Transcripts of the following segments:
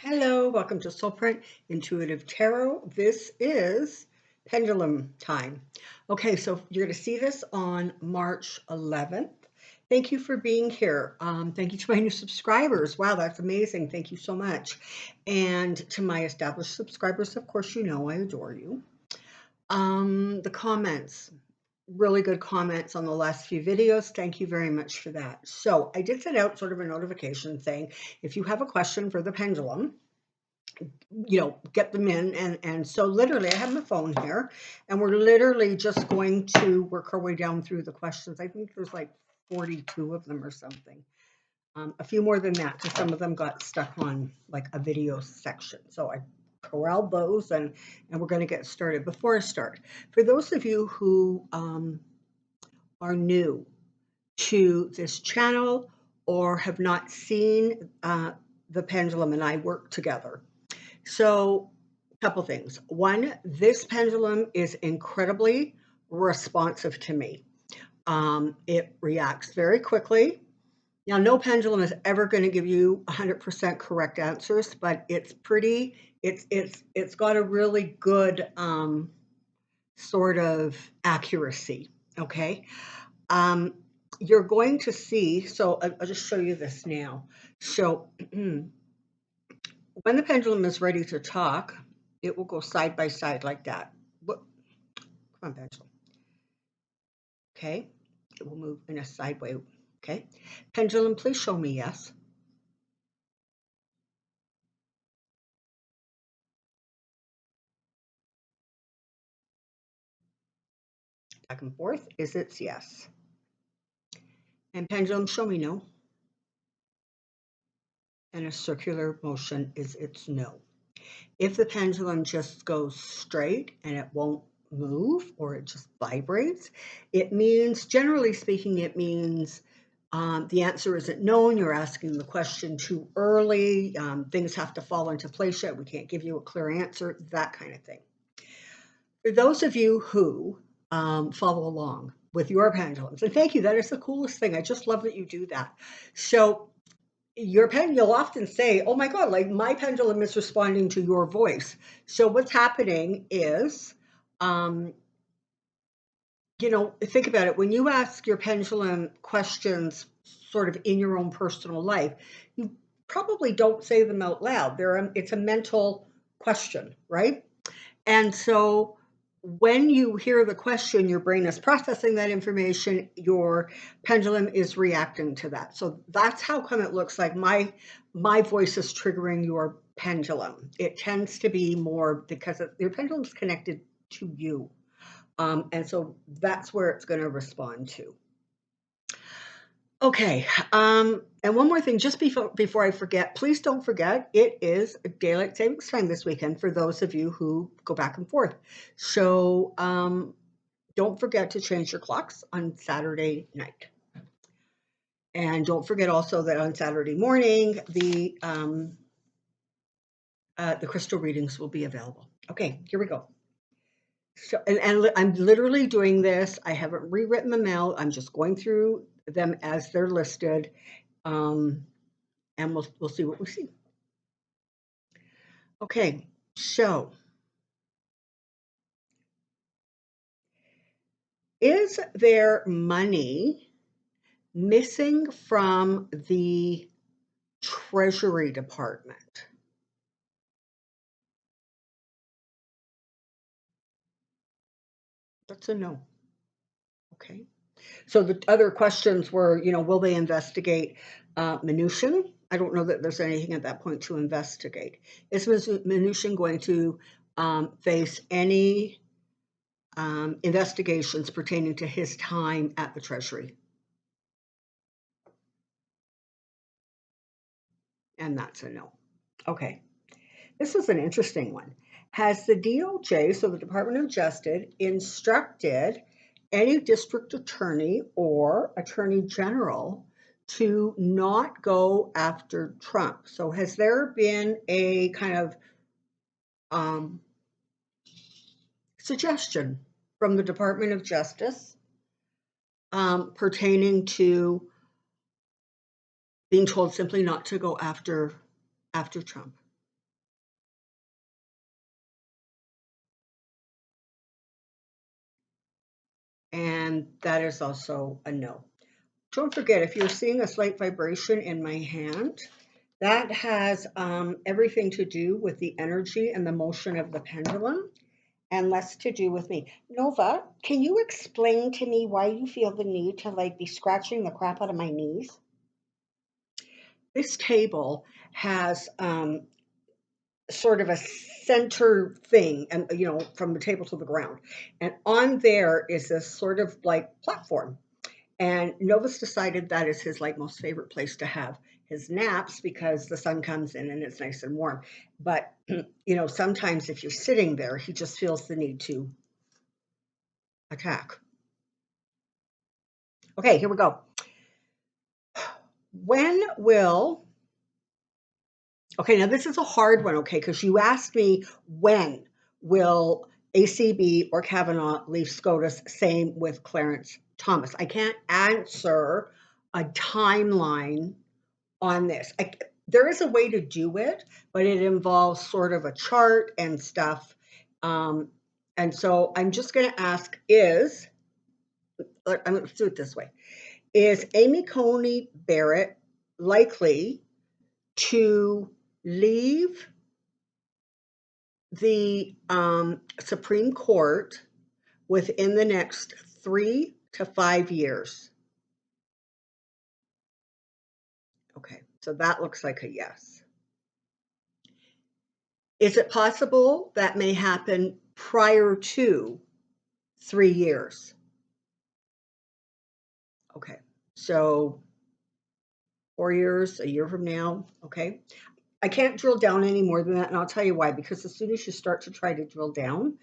Hello, welcome to Soulprint Intuitive Tarot. This is Pendulum time. Okay, so you're going to see this on March 11th. Thank you for being here. Thank you to my new subscribers. Wow, that's amazing. Thank you so much. And to my established subscribers, of course, you know I adore you. The comments, really good comments on the last few videos. Thank you very much for that. So I did send out sort of a notification saying, if you have a question for the pendulum, get them in. And so literally I have my phone here and we're literally just going to work our way down through the questions. I think there's like 42 of them or something. A few more than that, because some of them got stuck on like a video section. So I corralled those and we're going to get started. Before I start, for those of you who are new to this channel or have not seen the pendulum and I work together. So a couple things. One, this pendulum is incredibly responsive to me. It reacts very quickly. Now, no pendulum is ever going to give you 100% correct answers, but it's got a really good sort of accuracy. Okay. You're going to see, so I'll just show you this now. So when the pendulum is ready to talk, it will go side by side like that. Come on, pendulum. Okay. It will move in a sideway. Okay. Pendulum, please show me yes. Back and forth is its yes. And pendulum, show me no. And a circular motion is its no. If the pendulum just goes straight and it won't move or it just vibrates, it means, generally speaking, it means the answer isn't known. You're asking the question too early. Things have to fall into place yet. We can't give you a clear answer, that kind of thing. For those of you who follow along with your pendulums, and thank you, that is the coolest thing. I just love that you do that. So you'll often say, oh my God, like my pendulum is responding to your voice. So what's happening is, think about it. When you ask your pendulum questions sort of in your own personal life, you probably don't say them out loud. It's a mental question, right? And so when you hear the question, your brain is processing that information, your pendulum is reacting to that. So that's how come it looks like my voice is triggering your pendulum. It tends to be more because your pendulum's connected to you. And so that's where it's going to respond to. Okay, and one more thing, just before I forget, please don't forget, it is daylight savings time this weekend for those of you who go back and forth. So don't forget to change your clocks on Saturday night. And don't forget also that on Saturday morning, the crystal readings will be available. Okay, here we go. So, and I'm literally doing this. I haven't rewritten them out. I'm just going through them as they're listed. And we'll see what we see. Okay, so is there money missing from the Treasury Department? That's a no. Okay. So the other questions were, will they investigate Mnuchin? I don't know that there's anything at that point to investigate. Is Mnuchin going to face any investigations pertaining to his time at the Treasury? And that's a no. Okay. This is an interesting one. Has the DOJ, so the Department of Justice, instructed any district attorney or attorney general to not go after Trump? So has there been a kind of suggestion from the Department of Justice pertaining to being told simply not to go after Trump? and that is also a no. Don't forget, if you're seeing a slight vibration in my hand, that has everything to do with the energy and the motion of the pendulum and less to do with me. Nova, can you explain to me why you feel the need to like be scratching the crap out of my knees? This table has sort of a center thing, and from the table to the ground, and on there is this sort of like platform. And Novus decided that is his like most favorite place to have his naps because the sun comes in and it's nice and warm. But sometimes if you're sitting there, he just feels the need to attack. Okay, here we go. When will Okay, now this is a hard one, okay, because you asked me when will ACB or Kavanaugh leave SCOTUS, same with Clarence Thomas. I can't answer a timeline on this. There is a way to do it, but it involves sort of a chart and stuff. And so I'm just going to ask I'm going to do it this way. Is Amy Coney Barrett likely to leave the Supreme Court within the next 3 to 5 years? Okay, so that looks like a yes. Is it possible that may happen prior to 3 years? Okay, so 4 years, a year from now, okay? I can't drill down any more than that, and I'll tell you why, because as soon as you start to try to drill down,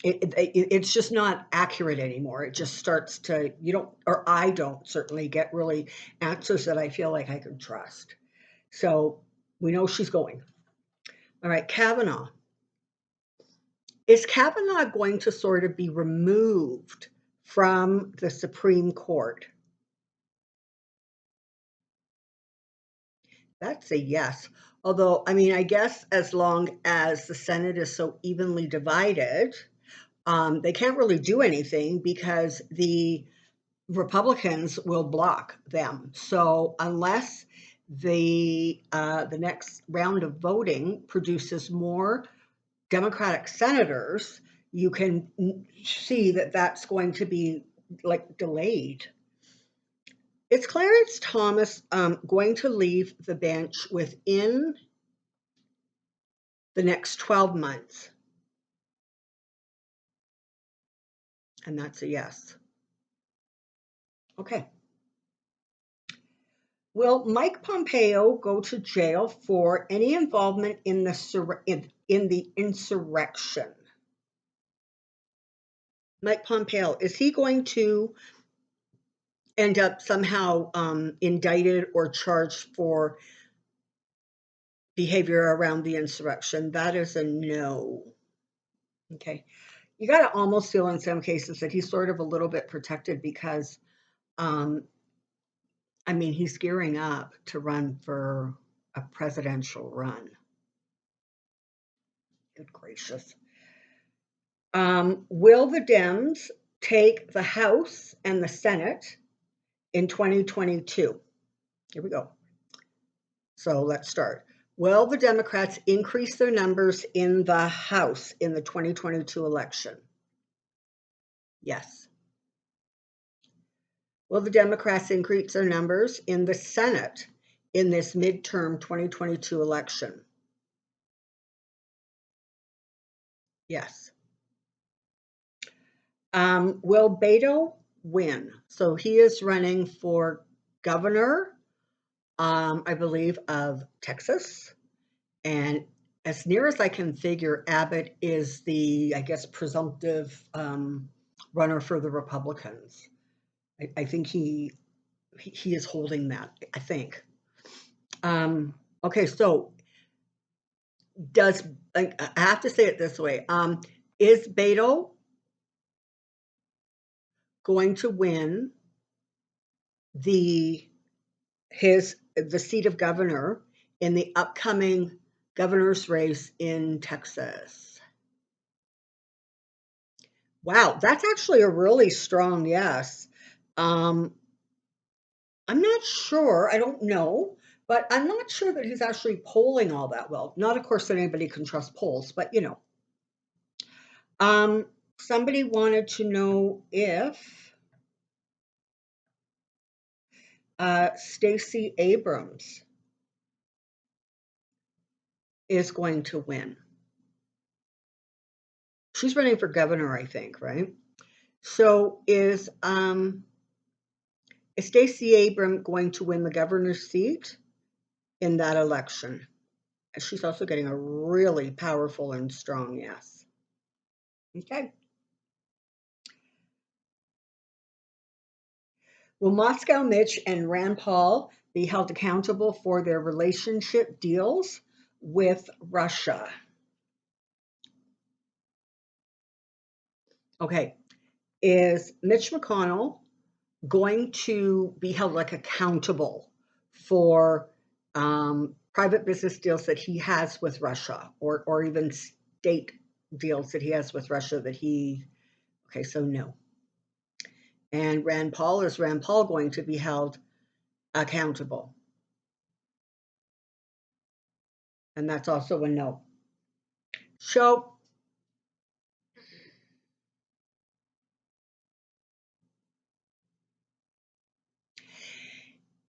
it's just not accurate anymore. It just starts to, I don't certainly get really answers that I feel like I can trust. So we know she's going. All right, Kavanaugh. Is Kavanaugh going to sort of be removed from the Supreme Court? That's a yes. Although, I mean, I guess as long as the Senate is so evenly divided, they can't really do anything because the Republicans will block them. So unless the next round of voting produces more Democratic senators, you can see that that's going to be like delayed. Is Clarence Thomas going to leave the bench within the next 12 months? And that's a yes. Okay. Will Mike Pompeo go to jail for any involvement in the insurrection? Mike Pompeo, is he going to end up somehow indicted or charged for behavior around the insurrection? That is a no. Okay. You got to almost feel in some cases that he's sort of a little bit protected because, he's gearing up to run for a presidential run. Good gracious. Will the Dems take the House and the Senate in 2022? Here we go. So let's start. Will the Democrats increase their numbers in the House in the 2022 election? Yes. Will the Democrats increase their numbers in the Senate in this midterm 2022 election? Yes. Will Beto win? So he is running for governor, I believe, of Texas. And as near as I can figure, Abbott is the, I guess, presumptive runner for the Republicans. I think he is holding that, I think. Okay, so I have to say it this way. Is Beto going to win the seat of governor in the upcoming governor's race in Texas? Wow, that's actually a really strong yes. Um, I'm not sure. I don't know, but I'm not sure that he's actually polling all that well. Not, of course, that anybody can trust polls, but you know. Um, Somebody wanted to know if Stacey Abrams is going to win. She's running for governor, I think, right? So is Stacey Abrams going to win the governor's seat in that election? She's also getting a really powerful and strong yes. Okay. Will Moscow Mitch and Rand Paul be held accountable for their relationship deals with Russia? Okay. Is Mitch McConnell going to be held like accountable for private business deals that he has with Russia, or even state deals that he has with Russia that he? Okay, so no. And Rand Paul, is Rand Paul going to be held accountable? And that's also a no. So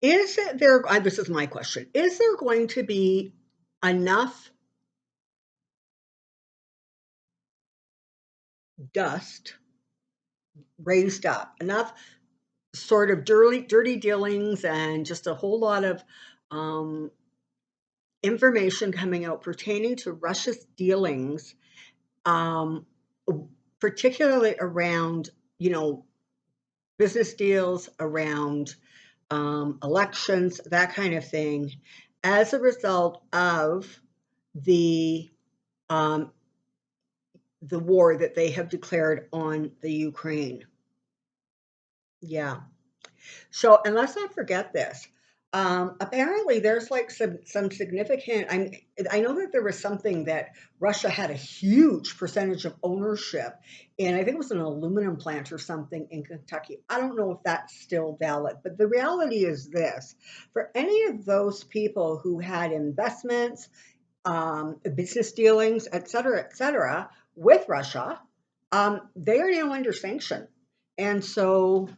is there? This is my question. Is there going to be enough dust raised up, enough sort of dirty dealings, and just a whole lot of um, information coming out pertaining to Russia's dealings, um, particularly around, you know, business deals, around elections, that kind of thing, as a result of the um, the war that they have declared on the Ukraine. Yeah. So, and let's not forget this. Apparently, there's like some significant. I know that there was something that Russia had a huge percentage of ownership in. I think it was an aluminum plant or something in Kentucky. I don't know if that's still valid, but the reality is this: for any of those people who had investments, business dealings, et cetera, with Russia, they are now under sanction. And so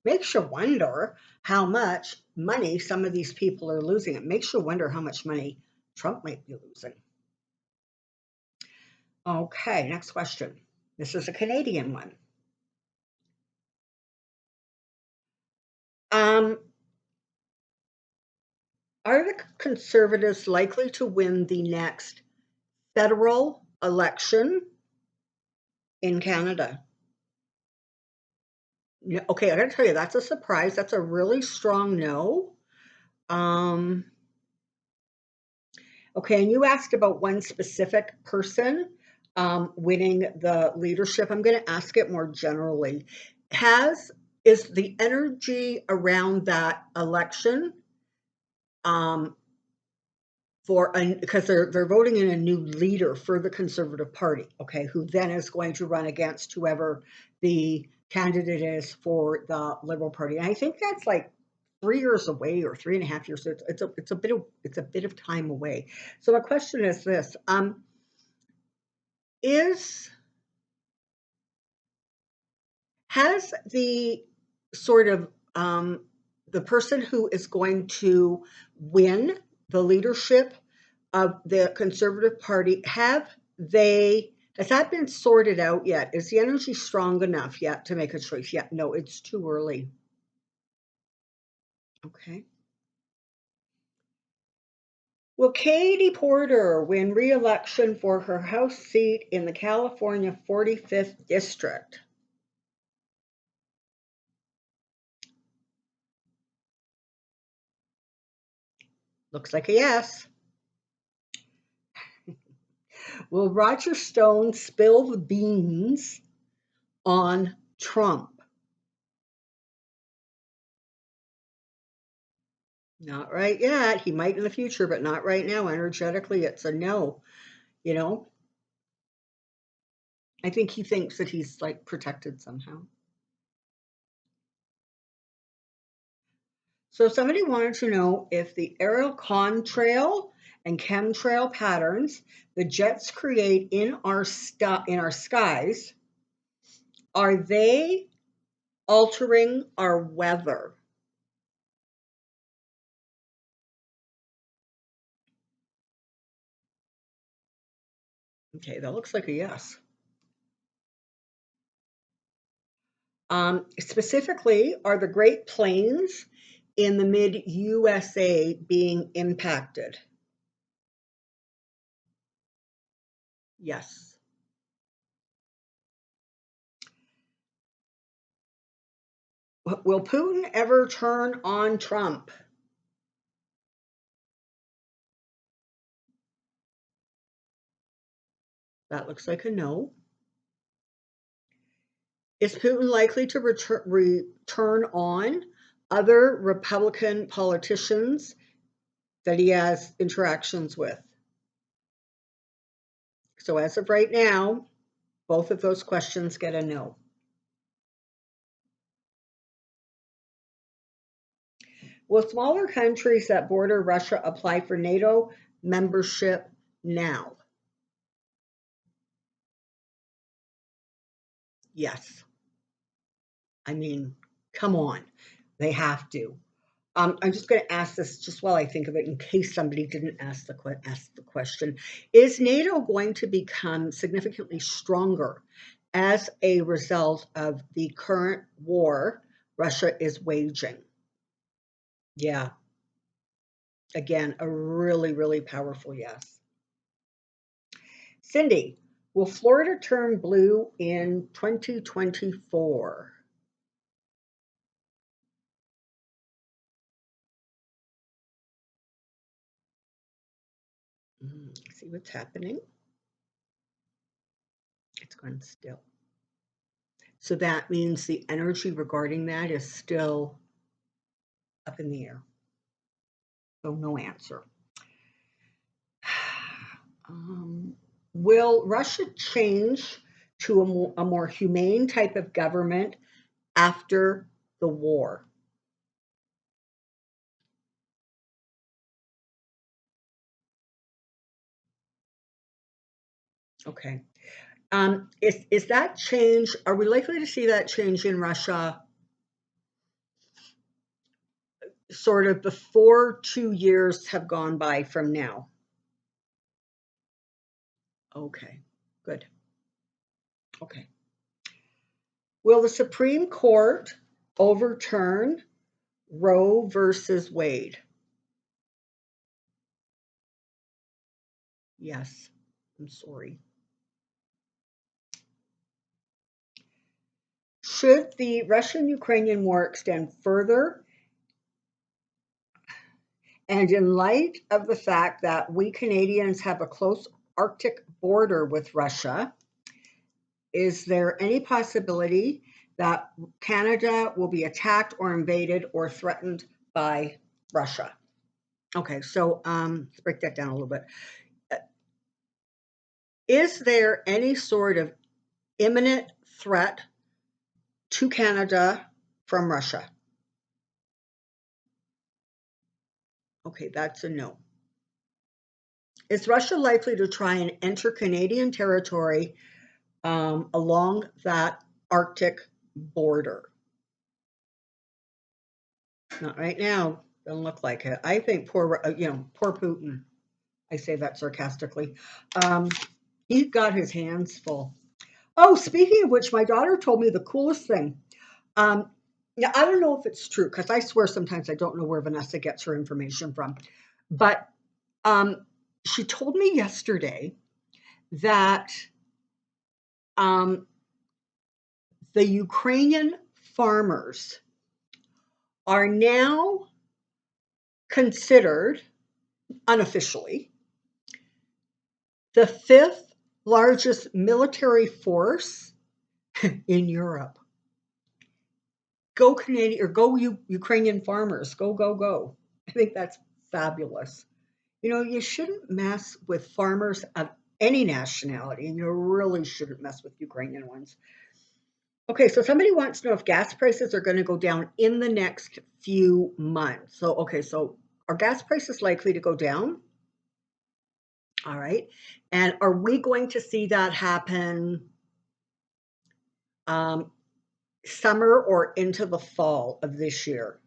makes you wonder how much money some of these people are losing. It makes you wonder how much money Trump might be losing. Okay, next question. This is a Canadian one. Um, are the Conservatives likely to win the next federal election in Canada? Yeah, okay, I gotta tell you, that's a surprise. That's a really strong no. Um, okay, and you asked about one specific person winning the leadership. I'm going to ask it more generally. Has Is the energy around that election um, because they're voting in a new leader for the Conservative Party, okay, who then is going to run against whoever the candidate is for the Liberal Party. And I think that's like 3 years away or 3.5 years. So it's a bit of time away. So my question is this: is has the sort of the person who is going to win the leadership of the Conservative Party, has that been sorted out yet? Is the energy strong enough yet to make a choice yet? No, it's too early. Okay. Will Katie Porter win re-election for her House seat in the California 45th District? Looks like a yes. Will Roger Stone spill the beans on Trump? Not right yet. He might in the future, but not right now. Energetically, it's a no. You know, I think he thinks that he's like protected somehow. So somebody wanted to know if the aerial contrail and chemtrail patterns the jets create in our skies, are they altering our weather? Okay, that looks like a yes. Specifically, are the Great Plains in the mid USA being impacted? Yes. Will Putin ever turn on Trump? That looks like a no. Is Putin likely to return on other Republican politicians that he has interactions with? So, as of right now, both of those questions get a no. Will smaller countries that border Russia apply for NATO membership now? Yes. I mean, come on. They have to. I'm just going to ask this just while I think of it, in case somebody didn't ask the question. Is NATO going to become significantly stronger as a result of the current war Russia is waging? Yeah, again, a really, really powerful yes. Cindy, will Florida turn blue in 2024? See what's happening. It's gone still. So that means the energy regarding that is still up in the air. So no answer. Um, will Russia change to a more humane type of government after the war? Okay. Is that change, are we likely to see that change in Russia sort of before 2 years have gone by from now? Okay, good. Okay. Will the Supreme Court overturn Roe versus Wade? Yes, I'm sorry. Should the Russian Ukrainian war extend further, and in light of the fact that we Canadians have a close Arctic border with Russia, is there any possibility that Canada will be attacked or invaded or threatened by Russia? Okay, so let's break that down a little bit. Is there any sort of imminent threat to Canada from Russia? Okay, that's a no. Is Russia likely to try and enter Canadian territory along that Arctic border? Not right now. Doesn't look like it. I think poor Putin. I say that sarcastically. Um, he got his hands full. Oh, speaking of which, my daughter told me the coolest thing. Um, now, I don't know if it's true because I swear sometimes I don't know where Vanessa gets her information from. But um, she told me yesterday that um, the Ukrainian farmers are now considered unofficially the fifth largest military force in Europe. Go Canadian or go Ukrainian farmers. Go, go, go. I think that's fabulous. You know, you shouldn't mess with farmers of any nationality, and you really shouldn't mess with Ukrainian ones. Okay, so somebody wants to know if gas prices are going to go down in the next few months. So, okay, so are gas prices likely to go down? All right. And are we going to see that happen um, summer or into the fall of this year?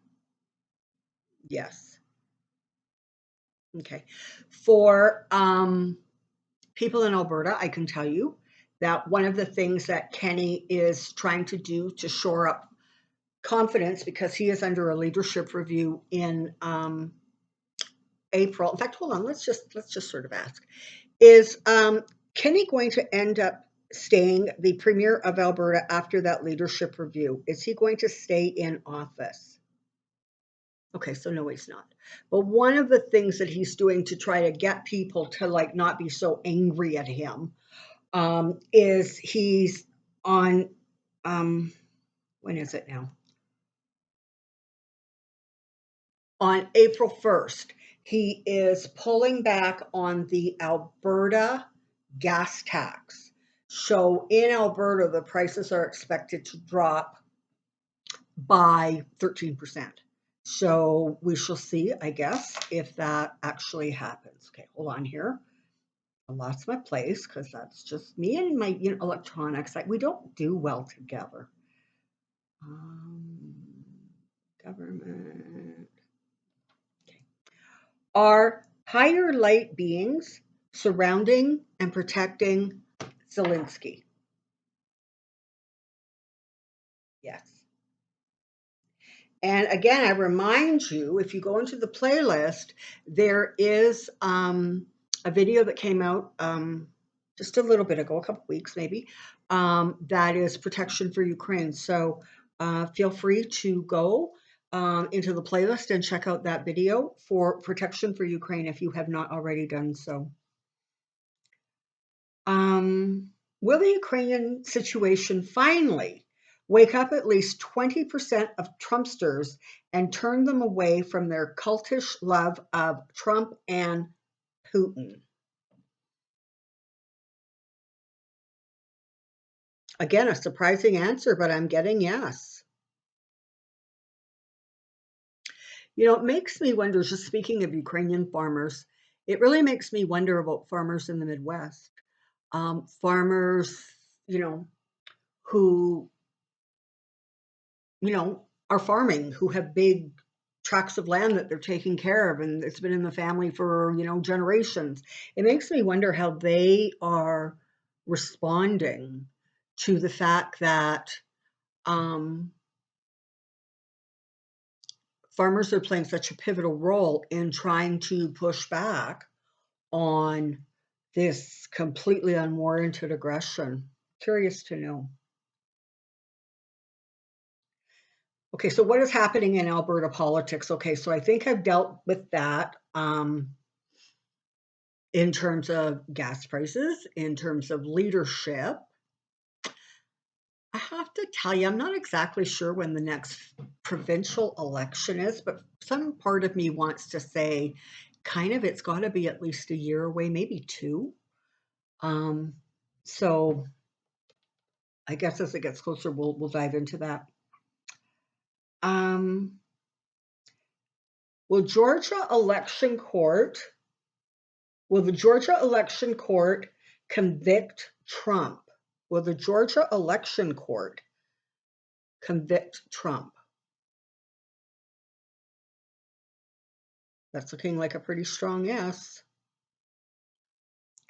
Yes. Okay. For people in Alberta, I can tell you that one of the things that Kenny is trying to do to shore up confidence, because he is under a leadership review in April. In fact, hold on. Let's just sort of ask: is Kenny going to end up staying the premier of Alberta after that leadership review? Is he going to stay in office? Okay, so no, he's not. But one of the things that he's doing to try to get people to like not be so angry at him is he's on when is it now? On April 1st, he is pulling back on the Alberta gas tax. So in Alberta, the prices are expected to drop by 13%. So we shall see, I guess, if that actually happens. Okay, hold on here. I lost my place because that's just me and my electronics. We don't do well together. Um, Government. Are higher light beings surrounding and protecting Zelensky? Yes. And again, I remind you, if you go into the playlist, there is a video that came out just a little bit ago, a couple weeks maybe, that is protection for Ukraine. So feel free to go into the playlist and check out that video for protection for Ukraine if you have not already done so. Will the Ukrainian situation finally wake up at least 20% of Trumpsters and turn them away from their cultish love of Trump and Putin? Again, a surprising answer, but I'm getting yes. It makes me wonder, just speaking of Ukrainian farmers, it really makes me wonder about farmers in the Midwest. Farmers, who are farming, who have big tracts of land that they're taking care of, and it's been in the family for, generations. It makes me wonder how they are responding to the fact that um, farmers are playing such a pivotal role in trying to push back on this completely unwarranted aggression. Curious to know. Okay, so what is happening in Alberta politics? Okay, so I think I've dealt with that in terms of gas prices, in terms of leadership. I have to tell you, I'm not exactly sure when the next provincial election is, but some part of me wants to say kind of it's got to be at least a year away, maybe two. So I guess as it gets closer, we'll dive into that. Um, will Georgia election court Will the Georgia election court convict Trump? Will the Georgia election court convict Trump? That's looking like a pretty strong yes.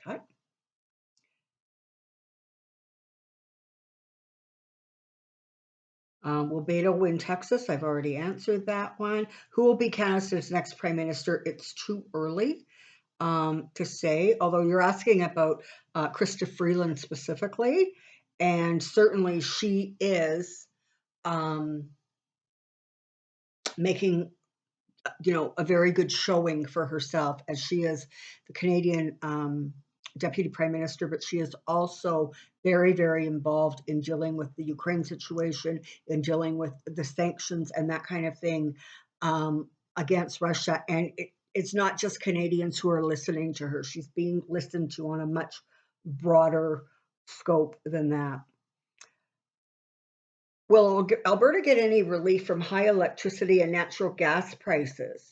Okay. Will Beto win Texas? I've already answered that one. Who will be Canada's next prime minister? It's too early to say, although you're asking about Chrystia Freeland specifically, and certainly she is making a very good showing for herself, as she is the Canadian Deputy Prime Minister, but she is also very, very involved in dealing with the Ukraine situation, in dealing with the sanctions and that kind of thing against Russia. And it's not just Canadians who are listening to her. She's being listened to on a much broader scope than that. Will Alberta get any relief from high electricity and natural gas prices?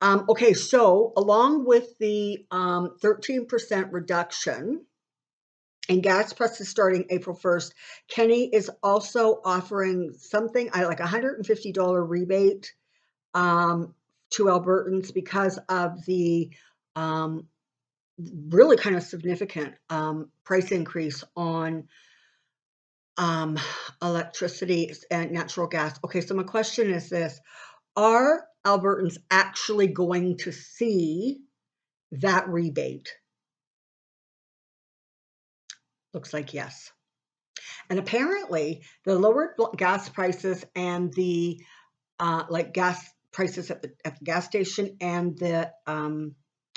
Okay, so along with the 13% reduction in gas prices starting April 1st, Kenny is also offering something like a $150 rebate to Albertans because of the um, really kind of significant price increase on um, electricity and natural gas. Okay, so my question is this: are Albertans actually going to see that rebate? Looks like yes. And apparently, the lowered gas prices and the like gas prices at the gas station and the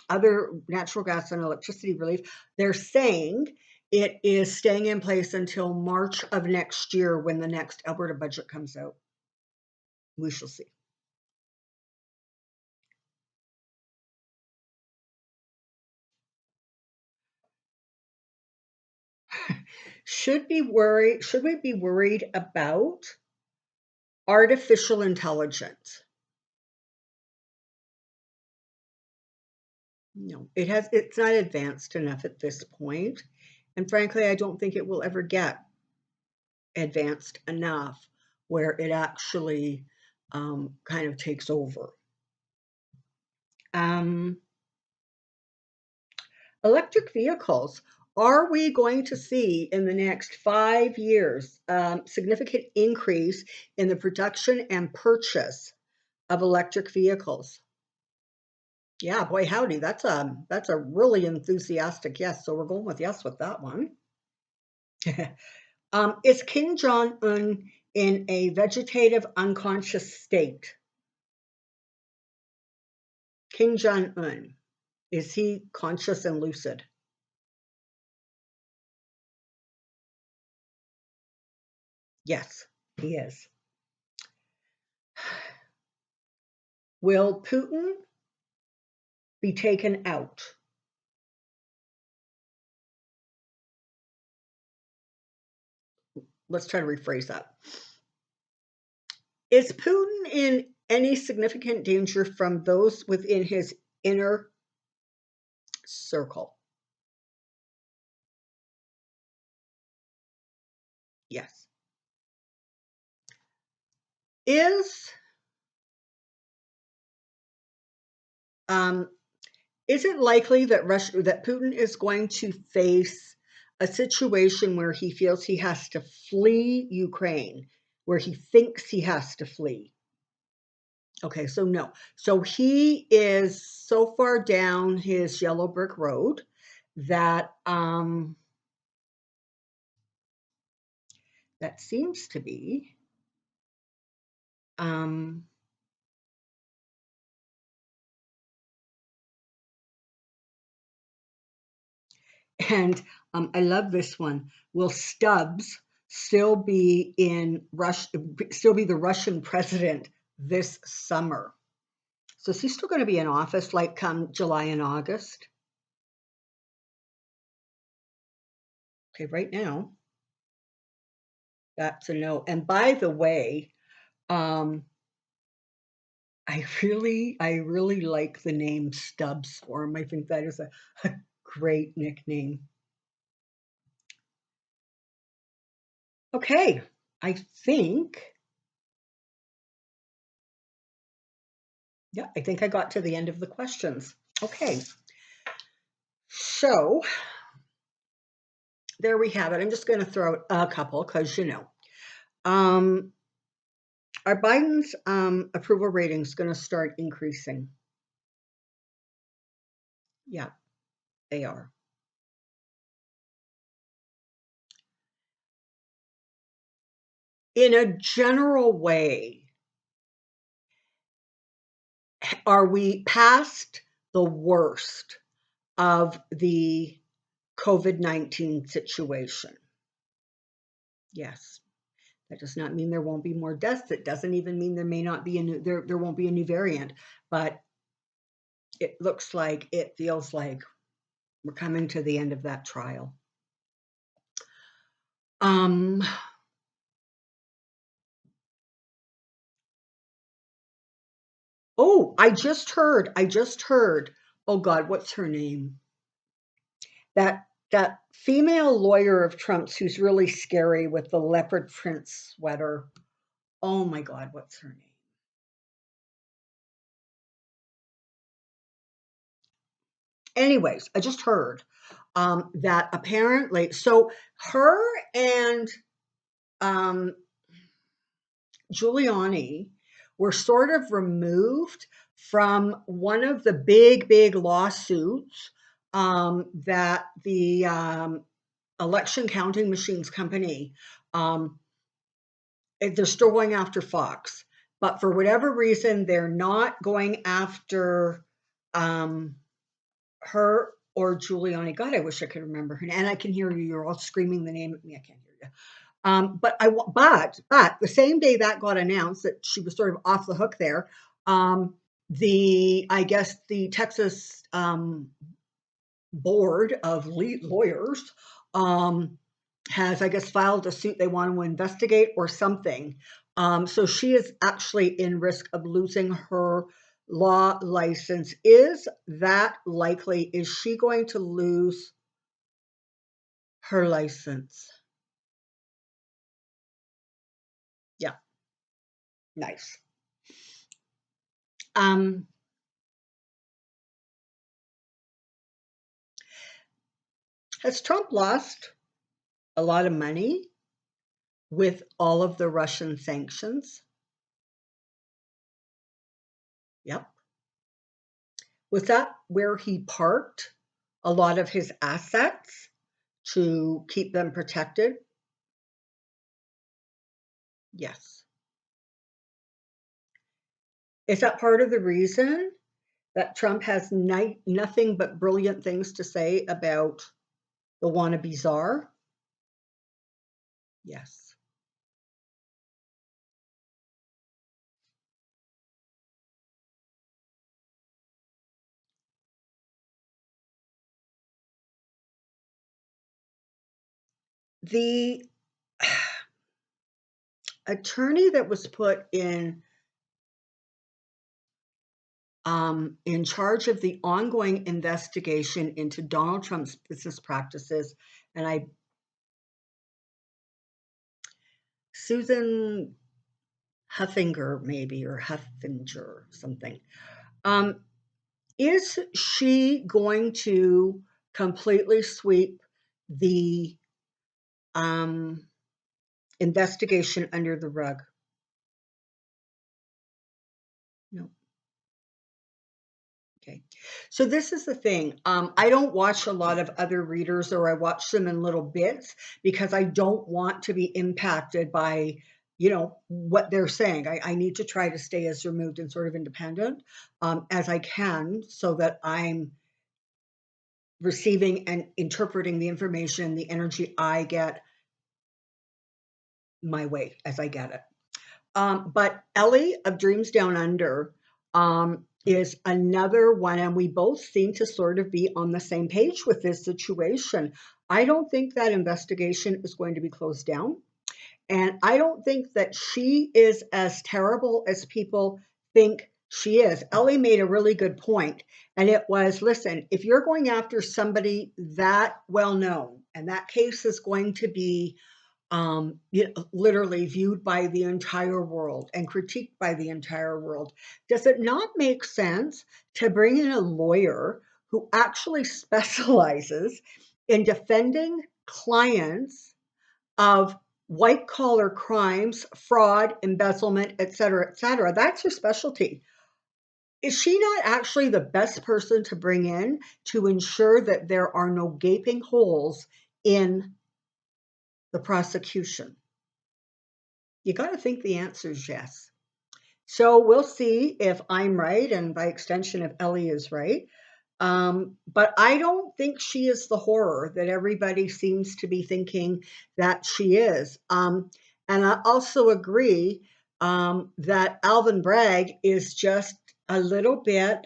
other natural gas and electricity relief, they're saying it is staying in place until March of next year when the next Alberta budget comes out. We shall see. Should we be worried about artificial intelligence? No, it's not advanced enough at this point. And frankly, I don't think it will ever get advanced enough where it actually kind of takes over. Um, Electric vehicles. Are we going to see in the next 5 years significant increase in the production and purchase of electric vehicles? Yeah, boy, howdy, that's a really enthusiastic yes. So we're going with yes with that one. Is Kim Jong Un in a vegetative unconscious state? Kim Jong Un, is he conscious and lucid? Yes, he is. Will Putin be taken out? Let's try to rephrase that. Is Putin in any significant danger from those within his inner circle? Yes. Is um, is it likely that that Putin is going to face a situation where he feels he has to flee Ukraine, where he thinks he has to flee? Okay, so no. So he is so far down his yellow brick road that that seems to be um, and I love this one. Will Stubbs still be in Russia? Still be the Russian president this summer? So is he still going to be in office like come July and August? Okay, right now that's a no. And by the way, um, I really like the name Stubbs for him. I think that is a great nickname. Okay, I think, yeah, I think I got to the end of the questions. Okay, so there we have it. I'm just going to throw out a couple because um, are Biden's approval ratings going to start increasing? Yeah, they are. In a general way, are we past the worst of the COVID-19 situation? Yes. That does not mean there won't be more deaths. It doesn't even mean there may not be a new there won't be a new variant, but it looks like it feels like We're coming to the end of that trial. Oh, I just heard. Oh God, what's her name? That female lawyer of Trump's who's really scary with the leopard print sweater. Oh my God, what's her name? Anyways, I just heard that apparently, so her and um, Giuliani were sort of removed from one of the big lawsuits that the election counting machines company, um, they're still going after Fox, but for whatever reason, they're not going after um, her or Giuliani. God, I wish I could remember her. And I can hear you. You're all screaming the name at me. I can't hear you. But the same day that got announced that she was sort of off the hook there, I guess the Texas board of lawyers has, I guess, filed a suit they want to investigate or something. So she is actually in risk of losing her law license. Is that likely? Is she going to lose her license? Yeah, nice. Um, has Trump lost a lot of money with all of the Russian sanctions? Yep. Was that where he parked a lot of his assets to keep them protected? Yes. Is that part of the reason that Trump has nothing but brilliant things to say about the wannabe czar? Yes. The attorney that was put in charge of the ongoing investigation into Donald Trump's business practices, and Susan Huffinger, maybe, or Huffinger, something. Um, is she going to completely sweep the investigation under the rug? No. Okay. So this is the thing. I don't watch a lot of other readers, or I watch them in little bits because I don't want to be impacted by, what they're saying. I need to try to stay as removed and sort of independent as I can so that I'm receiving and interpreting the information, the energy I get my way as I get it. But Ellie of Dreams Down Under is another one, and we both seem to sort of be on the same page with this situation. I don't think that investigation is going to be closed down. And I don't think that she is as terrible as people think she is. Ellie made a really good point, and it was, listen, if you're going after somebody that well known, and that case is going to be literally viewed by the entire world and critiqued by the entire world, does it not make sense to bring in a lawyer who actually specializes in defending clients of white collar crimes, fraud, embezzlement, et cetera, et cetera? That's her specialty. Is she not actually the best person to bring in to ensure that there are no gaping holes in the prosecution? You got to think the answer is yes. So we'll see if I'm right, and by extension, if Ellie is right. But I don't think she is the horror that everybody seems to be thinking that she is. And I also agree that Alvin Bragg is just a little bit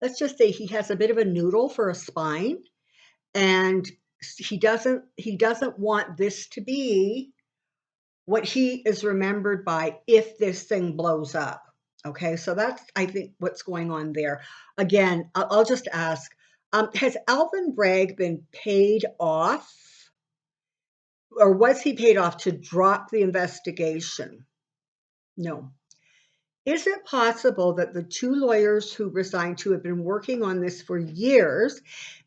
let's just say he has a bit of a noodle for a spine, and he doesn't want this to be what he is remembered by if this thing blows up. Okay, so that's, I think, what's going on there. Again, I'll just ask, has Alvin Bragg been paid off, or was he paid off to drop the investigation? No. Is it possible that the two lawyers who resigned, who have been working on this for years,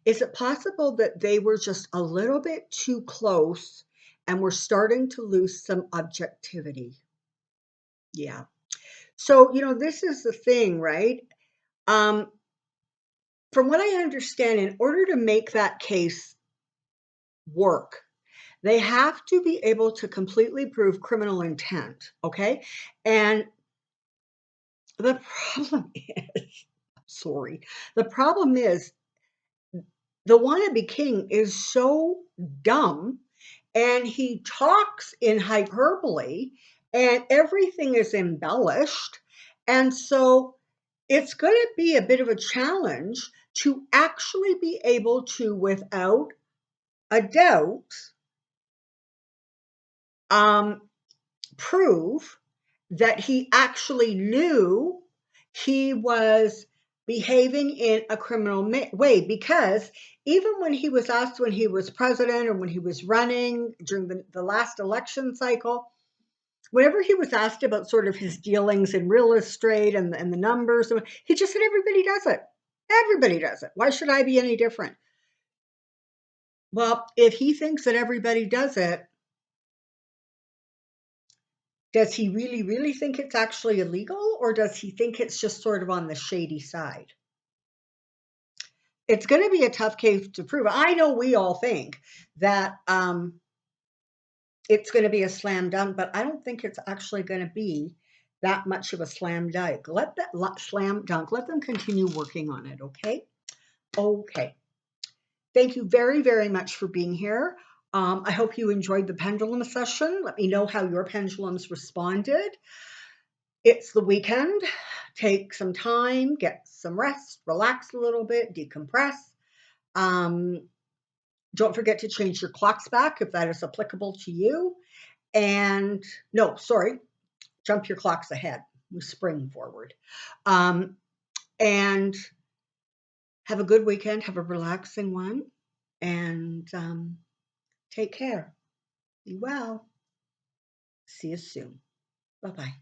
is it possible that they were just a little bit too close and were starting to lose some objectivity? Yeah. So, this is the thing, right? Um, from what I understand, in order to make that case work, they have to be able to completely prove criminal intent. Okay. And the problem is, sorry, the problem is the wannabe king is so dumb, and he talks in hyperbole, and everything is embellished. And so it's going to be a bit of a challenge to actually be able to, without a doubt, um, prove that he actually knew he was behaving in a criminal way. Because even when he was asked, when he was president or when he was running during the last election cycle, whenever he was asked about sort of his dealings in real estate and the numbers, he just said, everybody does it. Everybody does it. Why should I be any different? Well, if he thinks that everybody does it, does he really, really think it's actually illegal, or does he think it's just sort of on the shady side? It's going to be a tough case to prove. I know we all think that it's going to be a slam dunk, but I don't think it's actually going to be that much of a slam dunk. Let that slam dunk, let them continue working on it, okay? Okay. Thank you very, very much for being here. I hope you enjoyed the pendulum session. Let me know how your pendulums responded. It's the weekend. Take some time, get some rest, relax a little bit, decompress. Don't forget to change your clocks back if that is applicable to you. And no, sorry, jump your clocks ahead. We spring forward. And have a good weekend. Have a relaxing one. And take care. Be well. See you soon. Bye-bye.